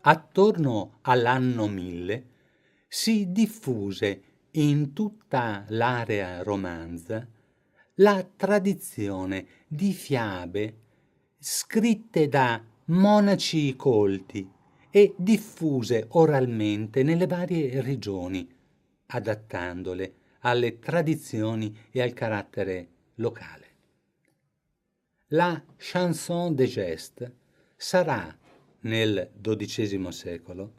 Attorno all'anno 1000 si diffuse in tutta l'area romanza la tradizione di fiabe scritte da monaci colti e diffuse oralmente nelle varie regioni, adattandole alle tradizioni e al carattere locale. La chanson de geste sarà, nel XII secolo,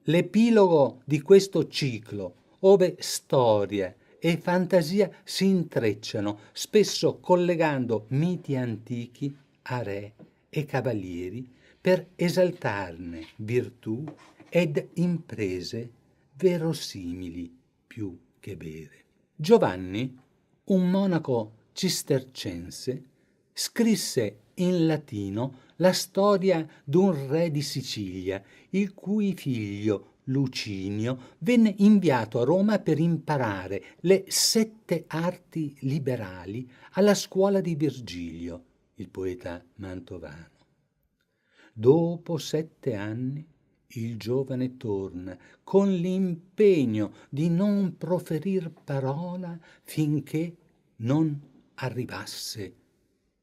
l'epilogo di questo ciclo, ove storia e fantasia si intrecciano, spesso collegando miti antichi a re e cavalieri per esaltarne virtù ed imprese verosimili più che vere. Giovanni, un monaco cistercense, scrisse in latino la storia d'un re di Sicilia, il cui figlio Lucinio venne inviato a Roma per imparare le 7 arti liberali alla scuola di Virgilio, il poeta mantovano. Dopo 7 anni il giovane torna con l'impegno di non proferir parola finché non arrivasse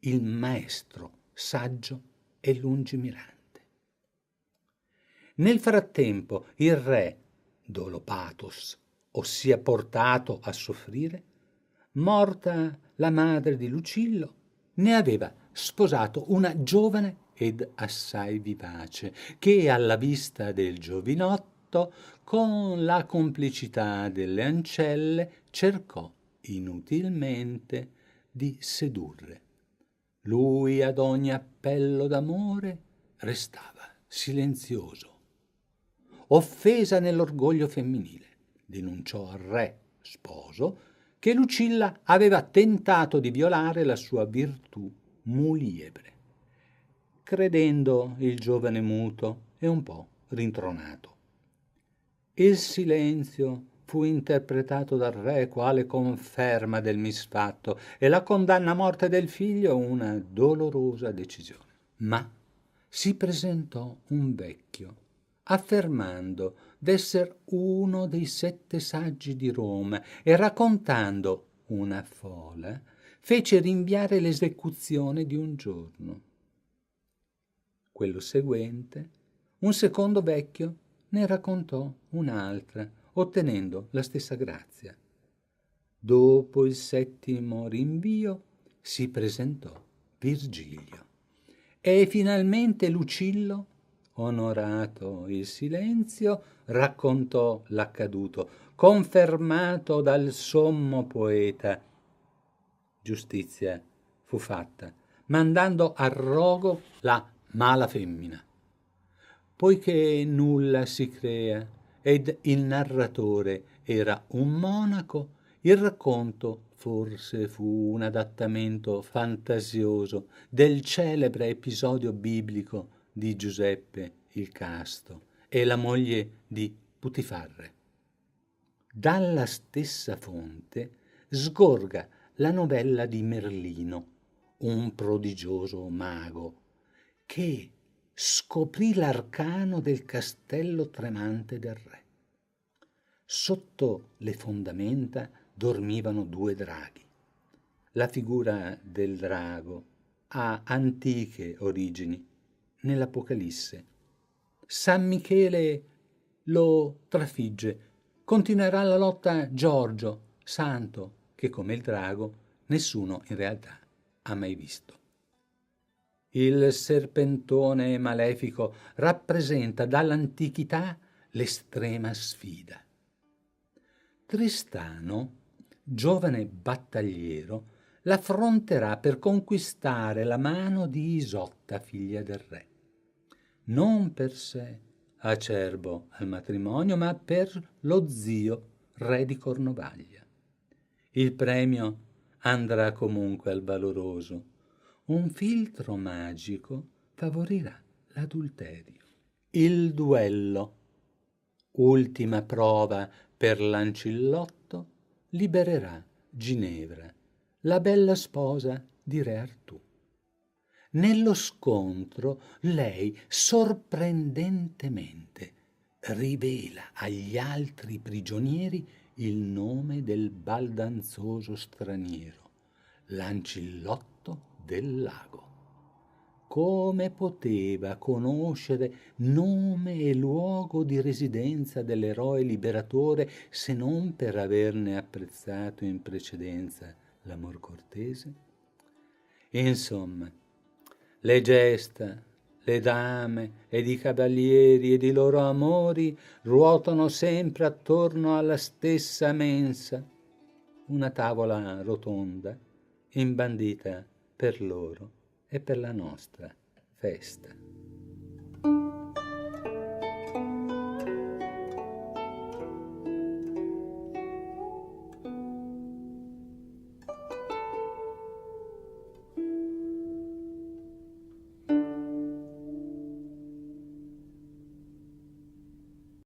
il maestro saggio e lungimirante. Nel frattempo il re, Dolopatos, ossia portato a soffrire, morta la madre di Lucilio, ne aveva sposato una giovane ed assai vivace, che alla vista del giovinotto, con la complicità delle ancelle, cercò inutilmente di sedurre. Lui ad ogni appello d'amore restava silenzioso. Offesa nell'orgoglio femminile, denunciò al re sposo che Lucilla aveva tentato di violare la sua virtù muliebre. Credendo il giovane muto e un po' rintronato. Il silenzio fu interpretato dal re quale conferma del misfatto e la condanna a morte del figlio una dolorosa decisione. Ma si presentò un vecchio, affermando d'esser uno dei 7 saggi di Roma e raccontando una fola, fece rinviare l'esecuzione di un giorno. Quello seguente, un secondo vecchio ne raccontò un'altra, ottenendo la stessa grazia. Dopo il 7° rinvio si presentò Virgilio e finalmente Lucillo, onorato il silenzio, raccontò l'accaduto, confermato dal sommo poeta. Giustizia fu fatta, mandando a rogo la mala femmina. Poiché nulla si crea ed il narratore era un monaco, il racconto forse fu un adattamento fantasioso del celebre episodio biblico di Giuseppe il Casto e la moglie di Putifarre. Dalla stessa fonte sgorga la novella di Merlino, un prodigioso mago, che scoprì l'arcano del castello tremante del re. Sotto le fondamenta dormivano 2 draghi. La figura del drago ha antiche origini nell'Apocalisse. San Michele lo trafigge. Continuerà la lotta Giorgio, santo, che come il drago nessuno in realtà ha mai visto. Il serpentone malefico rappresenta dall'antichità l'estrema sfida. Tristano, giovane battagliero, l'affronterà per conquistare la mano di Isotta, figlia del re. Non per sé, acerbo al matrimonio, ma per lo zio, re di Cornovaglia. Il premio andrà comunque al valoroso. Un filtro magico favorirà l'adulterio. Il duello, ultima prova per Lancillotto, libererà Ginevra, la bella sposa di Re Artù. Nello scontro lei sorprendentemente rivela agli altri prigionieri il nome del baldanzoso straniero, l'ancillotto del lago. Come poteva conoscere nome e luogo di residenza dell'eroe liberatore se non per averne apprezzato in precedenza l'amor cortese? Insomma, le gesta, le dame ed i cavalieri ed i loro amori ruotano sempre attorno alla stessa mensa, una tavola rotonda, imbandita per loro e per la nostra festa.